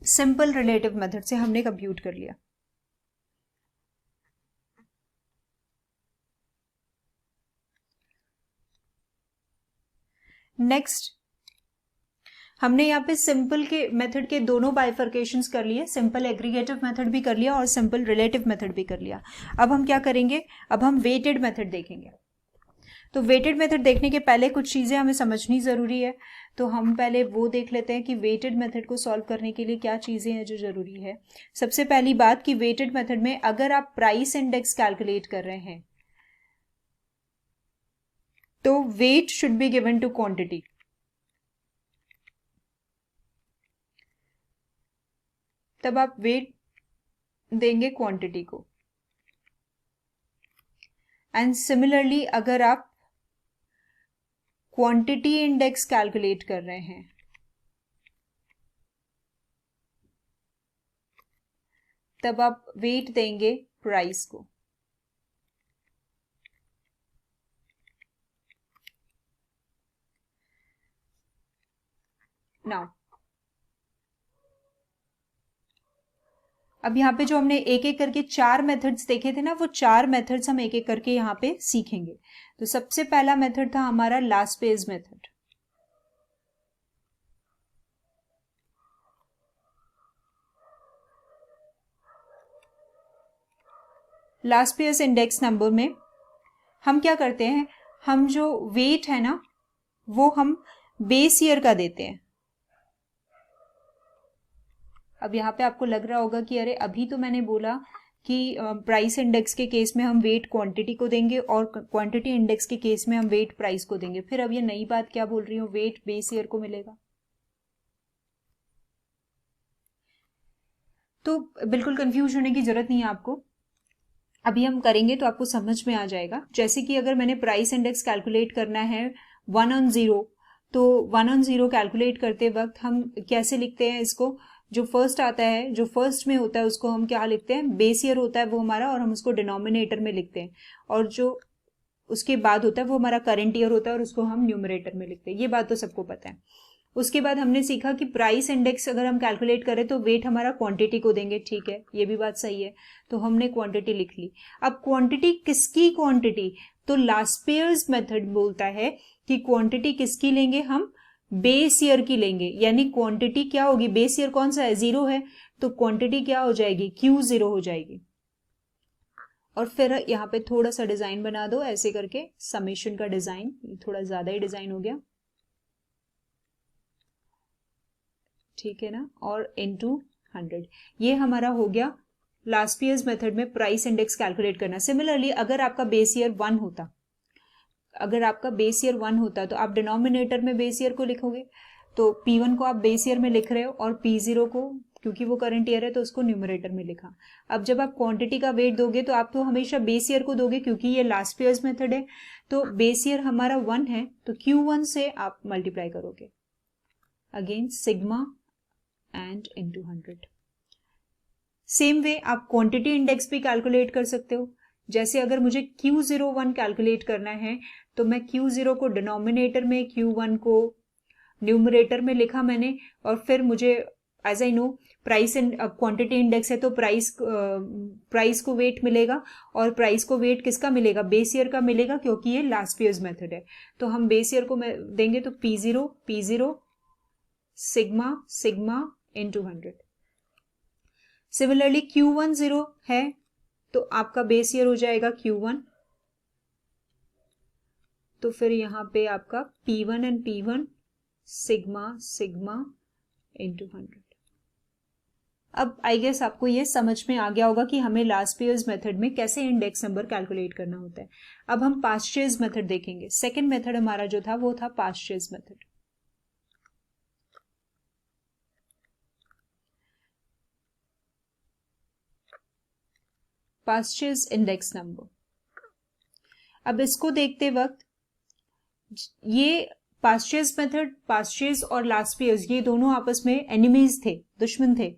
सिंपल रिलेटिव मेथड से हमने कंप्यूट कर लिया। नेक्स्ट हमने यहाँ पे सिंपल के मेथड के दोनों बाइफर्केशंस कर लिए, सिंपल एग्रीगेटिव मेथड भी कर लिया और सिंपल रिलेटिव मेथड भी कर लिया। अब हम क्या करेंगे, अब हम वेटेड मेथड देखेंगे। तो वेटेड मेथड देखने के पहले कुछ चीज़ें हमें समझनी ज़रूरी है। तो हम पहले वो देख लेते हैं कि वेटेड मेथड को सॉल्व करने के लिए क्या चीज़ें हैं जो ज़रूरी है। सबसे पहली बात कि वेटेड मेथड में अगर आप प्राइस इंडेक्स कैलकुलेट कर रहे हैं तो weight should be given to quantity. तब आप वेट देंगे क्वांटिटी को। एंड सिमिलरली अगर आप क्वांटिटी इंडेक्स कैलकुलेट कर रहे हैं तब आप वेट देंगे प्राइस को। नाउ अब यहाँ पे जो हमने एक एक करके 4 मेथड्स देखे थे ना, वो 4 मेथड्स हम एक एक करके यहाँ पे सीखेंगे। तो सबसे पहला मेथड था हमारा लास्पेज मेथड। लास्पेज इंडेक्स नंबर में हम क्या करते हैं, हम जो वेट है ना वो हम बेस ईयर का देते हैं। अब यहाँ पे आपको लग रहा होगा कि अरे अभी तो मैंने बोला कि प्राइस इंडेक्स के केस में हम वेट क्वांटिटी को देंगे और क्वांटिटी इंडेक्स के केस में हम वेट प्राइस को देंगे, फिर अब ये नई बात क्या बोल रही हूँ, वेट बेस ईयर को मिलेगा। तो बिल्कुल कंफ्यूज होने की जरूरत नहीं है आपको, अभी हम करेंगे तो आपको समझ में आ जाएगा। जैसे कि अगर मैंने प्राइस इंडेक्स कैलकुलेट करना है 1/0, तो 1/0 कैलकुलेट करते वक्त हम कैसे लिखते हैं इसको, जो फर्स्ट आता है, जो फर्स्ट में होता है उसको हम क्या लिखते हैं, बेस ईयर होता है वो हमारा, और हम उसको डिनोमिनेटर में लिखते हैं, और जो उसके बाद होता है वो हमारा करंट ईयर होता है और उसको हम न्यूमरेटर में लिखते हैं। ये बात तो सबको पता है। उसके बाद हमने सीखा कि प्राइस इंडेक्स अगर हम कैलकुलेट करें तो वेट हमारा क्वांटिटी को देंगे, ठीक है, ये भी बात सही है। तो हमने क्वांटिटी लिख ली। अब क्वांटिटी किसकी क्वांटिटी, तो लास्पेयर्स मेथड बोलता है कि क्वांटिटी किसकी लेंगे, हम बेस ईयर की लेंगे। यानी क्वांटिटी क्या होगी, बेस ईयर कौन सा है, 0 है, तो क्वांटिटी क्या हो जाएगी, Q0 हो जाएगी। और फिर यहाँ पे थोड़ा सा डिजाइन बना दो ऐसे करके, समेशन का डिजाइन, थोड़ा ज्यादा ही डिजाइन हो गया, ठीक है ना, और इनटू 100, ये हमारा हो गया लास्पेयर्स मेथड में प्राइस इंडेक्स कैलकुलेट करना। सिमिलरली अगर आपका बेस ईयर 1 होता, अगर आपका बेस ईयर 1 होता तो आप डिनोमिनेटर में बेस ईयर को लिखोगे, तो P1 को आप बेस ईयर में लिख रहे हो और P0 को, क्योंकि वो करंट ईयर है तो उसको न्यूमरेटर में लिखा। अब जब आप क्वांटिटी का वेट दोगे तो आप तो हमेशा बेस ईयर को दोगे, क्योंकि ये लास्पेयर्स मेथड है। तो बेस ईयर हमारा 1 है तो Q1 से आप मल्टीप्लाई करोगे, again sigma and into 100। Same way आप क्वांटिटी इंडेक्स भी कैलकुलेट कर सकते हो। जैसे अगर मुझे Q01 कैलकुलेट करना है तो मैं Q0 को डिनोमिनेटर में, Q1 को न्यूमरेटर में लिखा मैंने, और फिर मुझे as I know price quantity index है तो प्राइस को वेट मिलेगा, और प्राइस को वेट किसका मिलेगा, बेस ईयर का मिलेगा, क्योंकि ये लास्पेयर्स मेथड है। तो हम बेस ईयर को देंगे तो P0 sigma sigma into 100। Similarly Q10 है तो आपका बेस ईयर हो जाएगा Q1, तो फिर यहां पे आपका P1 and P1 sigma sigma into 100। अब आई गेस आपको ये समझ में आ गया होगा कि हमें लास्पेयर्स मेथड में कैसे इंडेक्स नंबर कैलकुलेट करना होता है। अब हम पास्चर्स मेथड देखेंगे। सेकंड मेथड हमारा जो था वो था pastures method. Pastures index number, अब इसको देखते वक्त ये पास्चर्स मेथड, पास्चर्स और लास्पेयर्स ये दोनों आपस में एनिमीज थे, दुश्मन थे,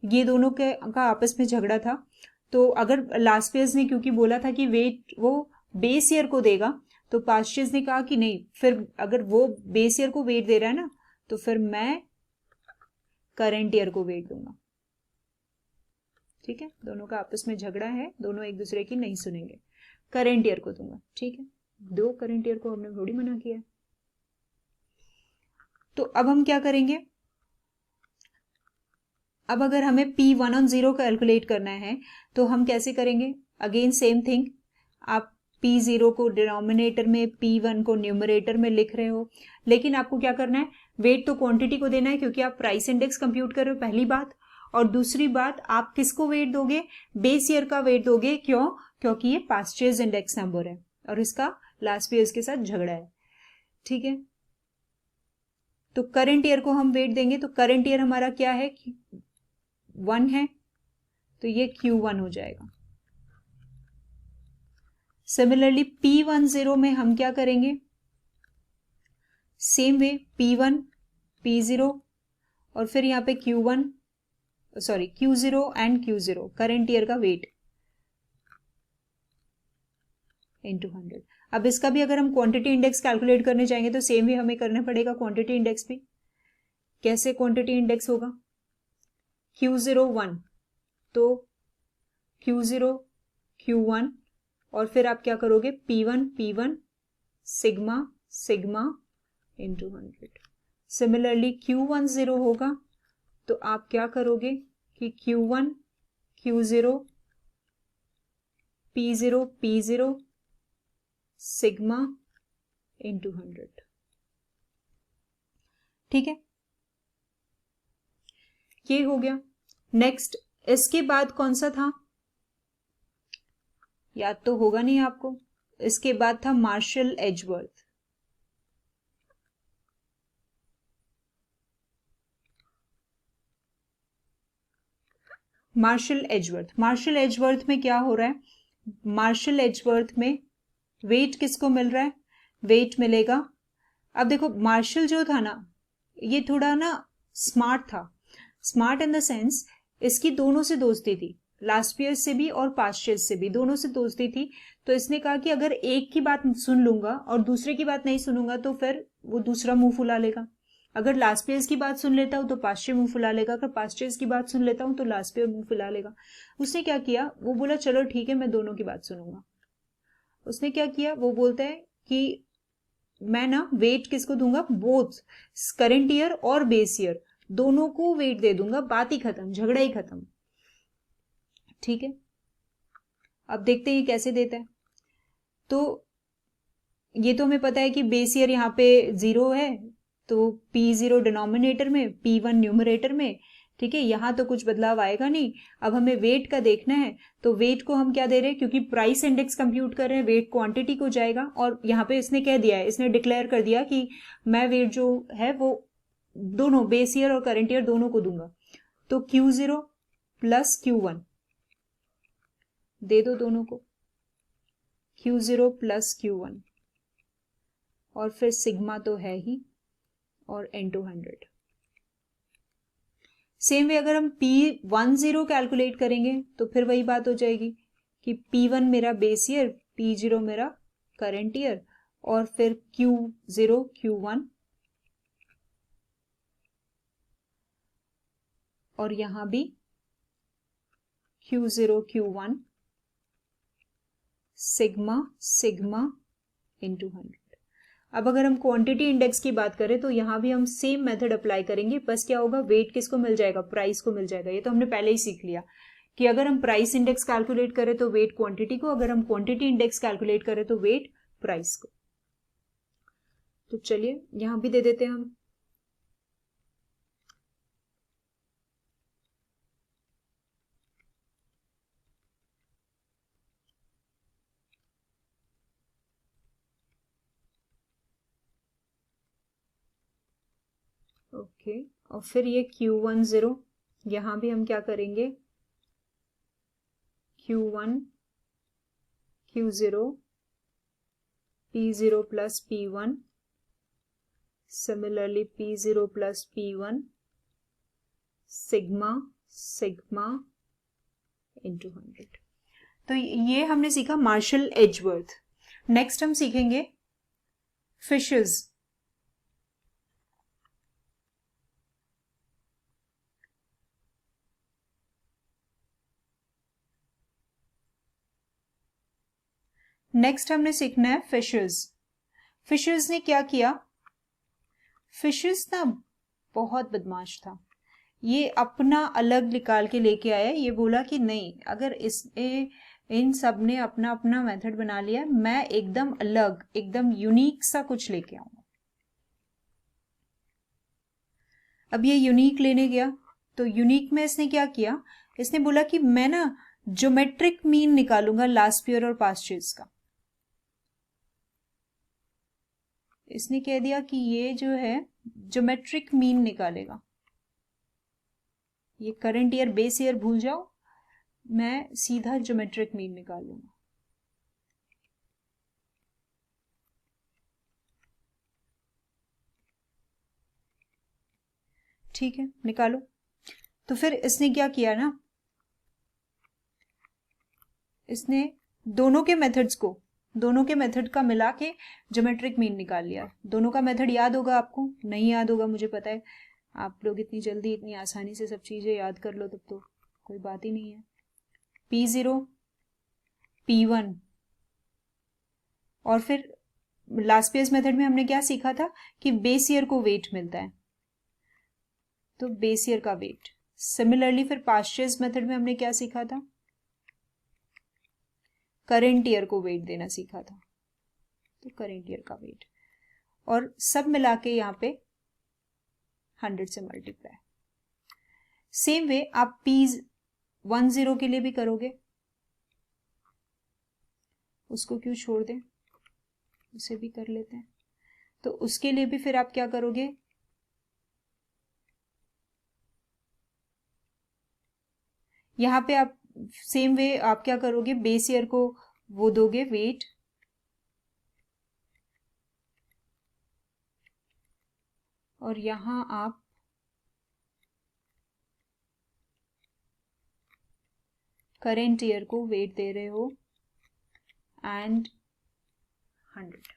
ये दोनों का आपस में झगड़ा था। तो अगर लास्पेयर्स ने क्योंकि बोला था कि वेट वो बेस ईयर को देगा, तो पास्चर्स ने कहा कि नहीं, फिर अगर वो बेस ईयर को वेट दे रहा है ना तो फिर मैं करंट ईयर को वेट दूंगा। ठीक है, दोनों का आपस में झगड़ा है, दोनों एक दूसरे की नहीं सुनेंगे, करंट ईयर को दूंगा। ठीक है, दो करंट ईयर को हमने थोड़ी मना किया। तो अब हम क्या करेंगे, अब अगर हमें P1 कैलकुलेट करना है तो हम कैसे करेंगे, अगेन सेम थिंग, आप P0 को डिनोमिनेटर में, P1 को न्यूमरेटर में लिख रहे हो, लेकिन आपको क्या करना है, वेट तो क्वांटिटी को देना है क्योंकि आप प्राइस इंडेक्स कंप्यूट कर रहे हो, पहली बात। और दूसरी बात, आप किसको वेट दोगे, बेस ईयर का वेट दोगे। क्यों, क्योंकि ये पास्ट ईयर्स इंडेक्स नंबर है और इसका लास्ट ईयर्स के साथ झगड़ा है, ठीक है। तो करंट ईयर को हम वेट देंगे, तो करंट ईयर हमारा क्या है, 1 है, तो ये Q1 हो जाएगा। सिमिलरली P10 में हम क्या करेंगे, सेम वे P1 P0 और फिर यहाँ पे Q0 and Q0 current year का वेट इंटू 100। अब इसका भी अगर हम क्वांटिटी इंडेक्स कैलकुलेट करने जाएंगे तो सेम वे हमें करना पड़ेगा क्वांटिटी इंडेक्स भी। कैसे क्वांटिटी इंडेक्स होगा, Q0 1, तो Q0 Q1 और फिर आप क्या करोगे, P1 sigma sigma into 100। Similarly Q10 होगा तो आप क्या करोगे कि Q1 Q0 P0 sigma into 100, ठीक है, ये हो गया। नेक्स्ट इसके बाद कौन सा था, याद तो होगा नहीं आपको, इसके बाद था मार्शल एजवर्थ। मार्शल एजवर्थ में क्या हो रहा है, मार्शल एजवर्थ में वेट किसको मिल रहा है, वेट मिलेगा, अब देखो मार्शल जो था ना, ये थोड़ा ना स्मार्ट था, स्मार्ट इन द सेंस इसकी दोनों से दोस्ती थी, लास्ट ईयर से भी और पास्ट ईयर से भी, दोनों से दोस्ती थी। तो इसने कहा कि अगर एक की बात सुन लूंगा और दूसरे की बात नहीं सुनूंगा तो फिर वो दूसरा मुंह फुला लेगा, अगर लास्ट ईयर की बात सुन लेता हूं तो पास्ट ईयर मुंह फुला लेगा, अगर पास्ट ईयर की बात सुन लेता हूं तो लास्ट ईयर मुंह फुला लेगा। उसने क्या किया, वो बोला चलो ठीक है मैं दोनों की बात सुनूंगा। उसने क्या किया, वो बोलता है कि मैं ना वेट किसको दूंगा, बोथ करंट ईयर और बेस ईयर दोनों को वेट दे दूंगा, बात ही खत्म, झगड़ा ही खत्म, ठीक है। अब देखते हैं कैसे देता है। तो ये तो हमें पता है कि बेस ईयर यहाँ पे 0 है, तो P0 डिनोमिनेटर में, P1 न्यूमरेटर में, ठीक है, यहां तो कुछ बदलाव आएगा नहीं। अब हमें वेट का देखना है, तो वेट को हम क्या दे रहे हैं, क्योंकि प्राइस इंडेक्स कंप्यूट कर रहे हैं, वेट क्वांटिटी को जाएगा, और यहाँ पे इसने कह दिया है, इसने डिक्लेयर कर दिया कि मैं वेट जो है वो दोनों बेस ईयर और करंट ईयर दोनों को दूंगा। तो Q0 प्लस Q1 दे दो दोनों को, Q0 प्लस Q1 और फिर सिग्मा तो है ही और N200। सेम वे अगर हम P10 कैलकुलेट करेंगे तो फिर वही बात हो जाएगी कि P1 मेरा बेस ईयर, P0 मेरा करंट ईयर और फिर Q0 Q1 और यहां भी Q0 Q1 sigma sigma into 100। अब अगर हम क्वांटिटी इंडेक्स की बात करें तो यहां भी हम सेम मेथड अप्लाई करेंगे, बस क्या होगा, वेट किसको मिल जाएगा, प्राइस को मिल जाएगा। ये तो हमने पहले ही सीख लिया कि अगर हम प्राइस इंडेक्स कैलकुलेट करें तो वेट क्वांटिटी को, अगर हम क्वांटिटी इंडेक्स कैलकुलेट करें तो वेट प्राइस को। तो चलिए यहां भी दे देते हैं हम, ओके। और फिर ये Q10 यहां भी हम क्या करेंगे, Q1 Q0 P0 plus P1 similarly P0 plus P1 sigma sigma into 100। तो ये हमने सीखा मार्शल एजवर्थ। नेक्स्ट हम सीखेंगे फिशर्स। नेक्स्ट हमने सीखना है फिशर्स। फिशर्स ने क्या किया, फिशेस ना बहुत बदमाश था, ये अपना अलग निकाल के लेके आया। ये बोला कि नहीं, अगर इन सब ने अपना अपना मेथड बना लिया, मैं एकदम अलग, एकदम यूनिक सा कुछ लेके आऊंगा। अब ये यूनिक लेने गया, तो यूनिक में इसने क्या किया, इसने बोला कि मैं ना ज्योमेट्रिक मीन निकालूंगा लास्ट ईयर और पास्ट ईयर्स का। इसने कह दिया कि ये जो है ज्योमेट्रिक मीन निकालेगा। ये करंट ईयर बेस ईयर भूल जाओ, मैं सीधा ज्योमेट्रिक मीन निकालूंगा। ठीक है, निकालो। तो फिर इसने क्या किया ना, इसने दोनों के मेथड का मिला के ज्योमेट्रिक मीन निकाल लिया। दोनों का मेथड याद होगा आपको, नहीं याद होगा मुझे पता है, आप लोग इतनी जल्दी इतनी आसानी से सब चीजें याद कर लो तब तो कोई बात ही नहीं है। P0 P1, और फिर लास्ट पेज मेथड में हमने क्या सीखा था कि बेस ईयर को वेट मिलता है, तो बेस ईयर का वेट। सिमिलरली फिर पास्ट ईयर्स मेथड में हमने क्या सीखा था, करंट ईयर को वेट देना सीखा था, तो करंट ईयर का वेट, और सब मिला के यहाँ पे 100 से मल्टीप्लाई। सेम वे आप P10 के लिए भी करोगे, उसको क्यों छोड़ दें, उसे भी कर लेते हैं। तो उसके लिए भी फिर आप क्या करोगे, यहां पे आप सेम वे आप क्या करोगे, बेस ईयर को वो दोगे वेट, और यहां आप करेंट ईयर को वेट दे रहे हो एंड 100।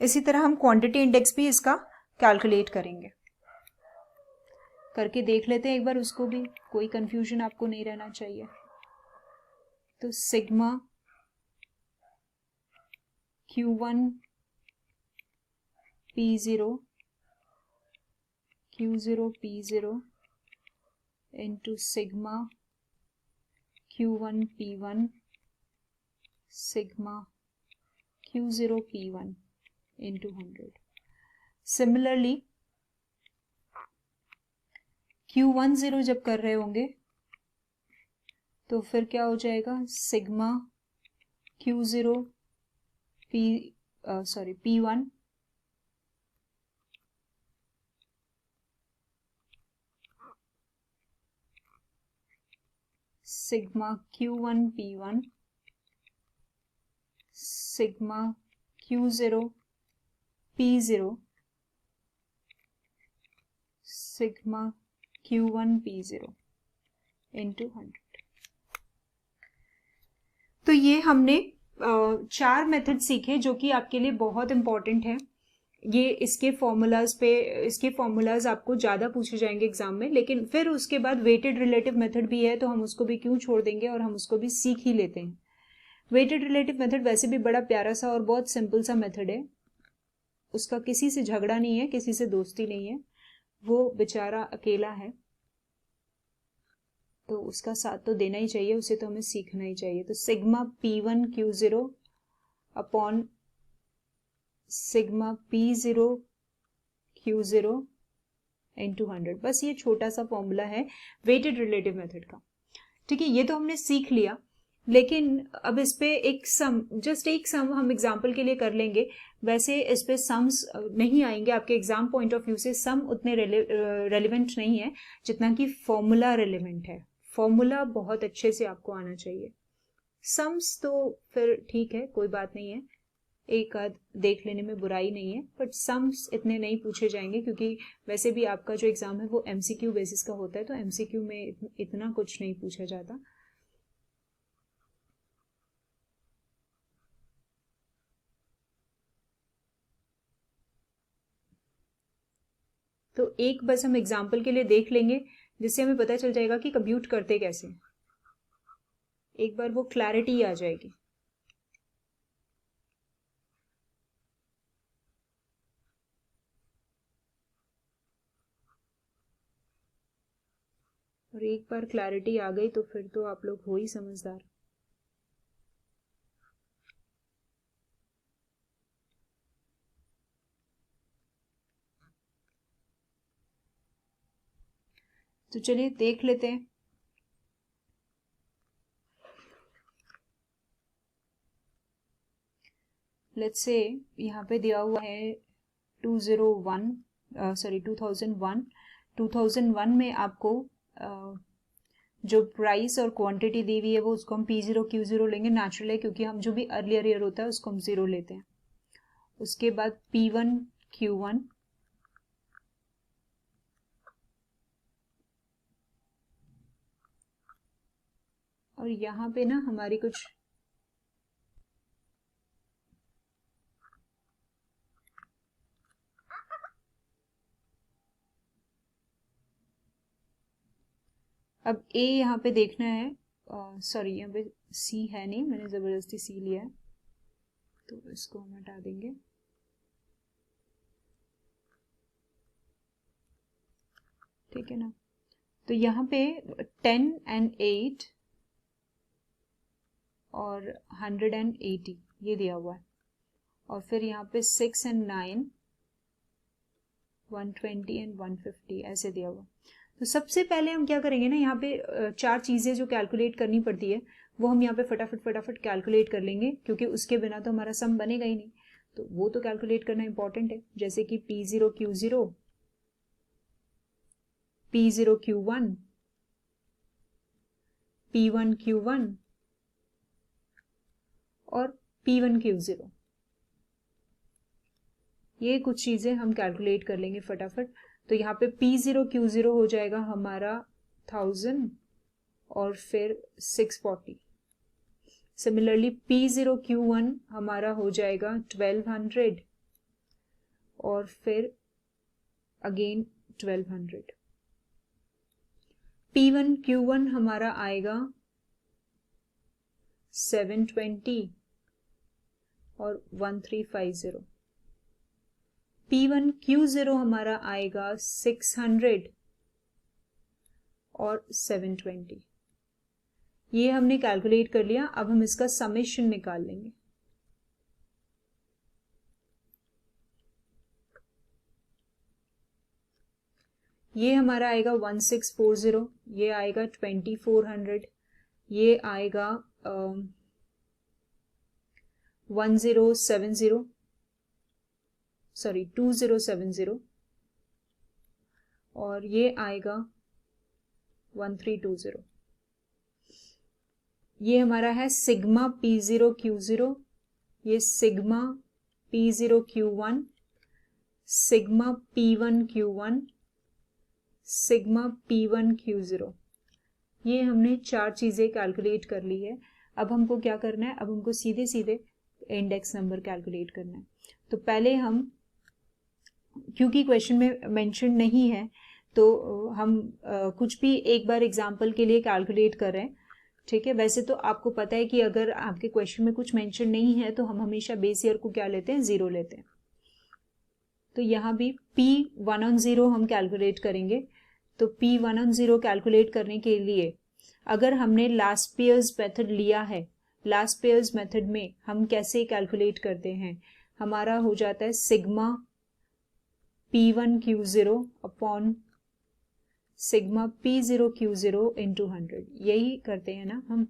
इसी तरह हम क्वांटिटी इंडेक्स भी इसका कैलकुलेट करेंगे, करके देख लेते हैं एक बार उसको भी, कोई कंफ्यूजन आपको नहीं रहना चाहिए। तो sigma Q1 P0 Q0 P0 into sigma Q1 P1 sigma Q0 P1 into 100। Similarly Q10 जब कर रहे होंगे तो फिर क्या हो जाएगा, sigma Q0 P1 sigma Q1 P1 sigma Q0 P0 sigma Q1 P0 into 100। तो ये हमने 4 मेथड सीखे जो कि आपके लिए बहुत इंपॉर्टेंट है। ये इसके फॉर्मूलाज आपको ज्यादा पूछे जाएंगे एग्जाम में, लेकिन फिर उसके बाद वेटेड रिलेटिव मेथड भी है, तो हम उसको भी क्यों छोड़ देंगे, और हम उसको भी सीख ही लेते हैं। वेटेड रिलेटिव मेथड वैसे भी बड़ा प्यारा सा और बहुत सिंपल सा मेथड है, उसका किसी से झगड़ा नहीं है, किसी से दोस्ती नहीं है, वो बेचारा अकेला है, तो उसका साथ तो देना ही चाहिए, उसे तो हमें सीखना ही चाहिए। तो sigma P1 Q0 upon sigma P0 Q0 into 100, बस ये छोटा सा फॉर्मूला है वेटेड रिलेटिव मेथड का। ठीक है, ये तो हमने सीख लिया, लेकिन अब इस पे एक सम हम एग्जाम्पल के लिए कर लेंगे। वैसे इस पे सम्स नहीं आएंगे आपके एग्जाम पॉइंट ऑफ व्यू से, सम उतने रेलिवेंट नहीं है जितना कि फॉर्मूला रेलिवेंट है। फॉर्मूला बहुत अच्छे से आपको आना चाहिए, सम्स तो फिर ठीक है, कोई बात नहीं है, एक आध देख लेने में बुराई नहीं है, बट सम्स इतने नहीं पूछे जाएंगे क्योंकि वैसे भी आपका जो एग्जाम है वो एमसीक्यू बेसिस का होता है, तो एमसीक्यू में इतना कुछ नहीं पूछा जाता। तो एक बस हम एग्जाम्पल के लिए देख लेंगे जिससे हमें पता चल जाएगा कि कंप्यूट करते कैसे, एक बार वो क्लैरिटी आ जाएगी। और एक बार क्लैरिटी आ गई तो फिर तो आप लोग हो ही समझदार। तो चलिए देख लेते हैं। लेट्स से यहाँ पे दिया हुआ है 2001 में आपको जो प्राइस और क्वांटिटी दी हुई है वो उसको हम P0 Q0 लेंगे, नेचुरल है क्योंकि हम जो भी अर्लियर ईयर होता है उसको हम 0 लेते हैं। उसके बाद P1 Q1, और यहाँ पे ना हमारी कुछ अब ए यहाँ पे देखना है, सॉरी यहाँ पे सी है नहीं, मैंने जबरदस्ती सी लिया है तो इसको हम हटा देंगे। ठीक है ना, तो यहाँ पे 10 and 8 और 180 ये दिया हुआ है, और फिर यहाँ पे 6 and 9, 120 and 150 ऐसे दिया हुआ। तो सबसे पहले हम क्या करेंगे ना, यहाँ पे चार चीजें जो कैलकुलेट करनी पड़ती है वो हम यहाँ पे फटाफट कैलकुलेट कर लेंगे, क्योंकि उसके बिना तो हमारा सम बनेगा ही नहीं, तो वो तो कैलकुलेट करना इंपॉर्टेंट है। जैसे कि P0 Q0, P0 Q1, P1 Q1 और P1 Q0, ये कुछ चीजें हम कैलकुलेट कर लेंगे फटाफट। तो यहाँ पे P0 Q0 हो जाएगा हमारा 1000 और फिर 640। सिमिलरली P0 Q1 हमारा हो जाएगा 1200 और फिर अगेन 1200। P1 Q1 हमारा आएगा 720 और 1350। P1 Q0 हमारा आएगा 600 और 720। ये हमने कैलकुलेट कर लिया। अब हम इसका समेशन निकाल लेंगे। ये हमारा आएगा 1640, ये आएगा 2400, ये आएगा 2070 और ये आएगा 1320। ये हमारा है सिग्मा P0 Q0, ये sigma P0 Q1, sigma P1 Q1, sigma P1 Q0। ये हमने चार चीजें कैलकुलेट कर ली है। अब हमको क्या करना है, अब हमको सीधे सीधे इंडेक्स नंबर कैलकुलेट करना है। तो पहले हम, क्योंकि क्वेश्चन में मेंशन नहीं है तो हम कुछ भी एक बार एग्जांपल के लिए कैलकुलेट कर रहे हैं। ठीक है, वैसे तो आपको पता है कि अगर आपके क्वेश्चन में कुछ मेंशन नहीं है तो हम हमेशा बेस ईयर को क्या लेते हैं, 0 लेते हैं। तो यहाँ भी P1 हम कैलकुलेट करेंगे। तो P1 कैलकुलेट करने के लिए अगर हमने लास्ट पेयर्स मेथड लिया है, लास्ट पेयर्स मेथड में हम कैसे कैलकुलेट करते हैं, हमारा हो जाता है sigma P1 Q0 upon sigma P0 Q0 into 100, यही करते हैं ना हम।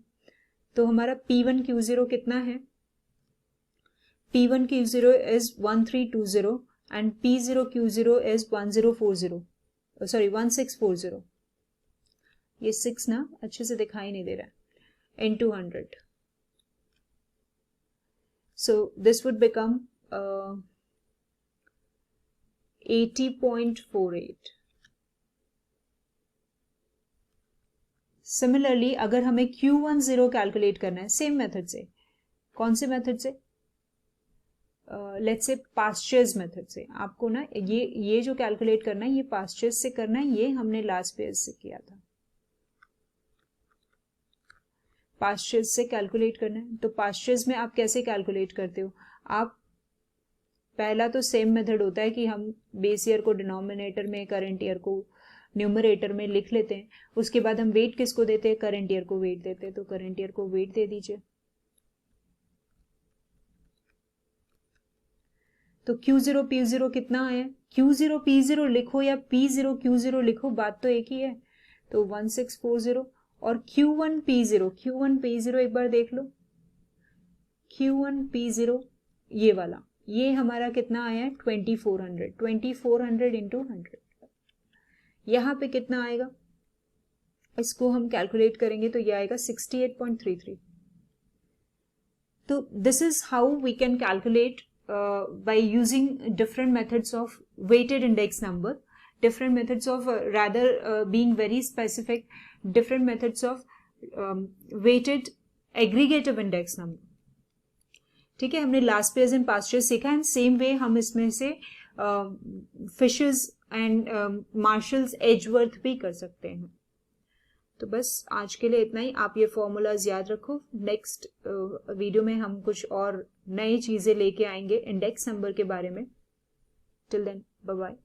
तो हमारा P1 Q0 कितना है, P1 Q0 is 1320 and P0 Q0 is 1640। ये 6 ना अच्छे से दिखाई नहीं दे रहा है, into 100। So this would become 80.48। Similarly अगर हमें Q10 कैलकुलेट करना है सेम मेथड से, कौन से मेथड से, लेट्स से पास्चर्स मेथड से, आपको ना ये जो कैलकुलेट करना है ये पास्चर्स से करना है, ये हमने लास्ट पेज से किया था। पास्चर्स से कैलकुलेट करना है, तो पास्चर्स में आप कैसे कैलकुलेट करते हो, आप पहला तो सेम मेथड होता है कि हम बेस ईयर को डिनोमिनेटर में, करंट ईयर को न्यूमरेटर में लिख लेते हैं। उसके बाद हम वेट किसको देते हैं, करंट ईयर को वेट देते हैं, तो करंट ईयर को वेट दे दीजिए। तो Q0 P0 कितना आया, Q0 P0 लिखो या P0 Q0 लिखो, बात तो एक ही है। तो 1640 और Q1 P0 एक बार देख लो, Q1 P0 ये वाला, ये हमारा कितना आया है 2400 इंटू 100। यहाँ पे कितना आएगा, इसको हम कैलकुलेट करेंगे तो ये आएगा 68.33। तो this is how we can calculate by using different methods of weighted index number, different methods of rather being very specific, different methods of weighted aggregative index number। ठीक है, हमने लास्ट प्रेजेंट पास्ट ईयर सीखा and same way हम इसमें से fishes and marshals Edgeworth भी कर सकते हैं। तो बस आज के लिए इतना ही, आप ये फॉर्मूलाज याद रखो। नेक्स्ट वीडियो में हम कुछ और नई चीजें लेके आएंगे इंडेक्स नंबर के बारे में। Till then bye bye.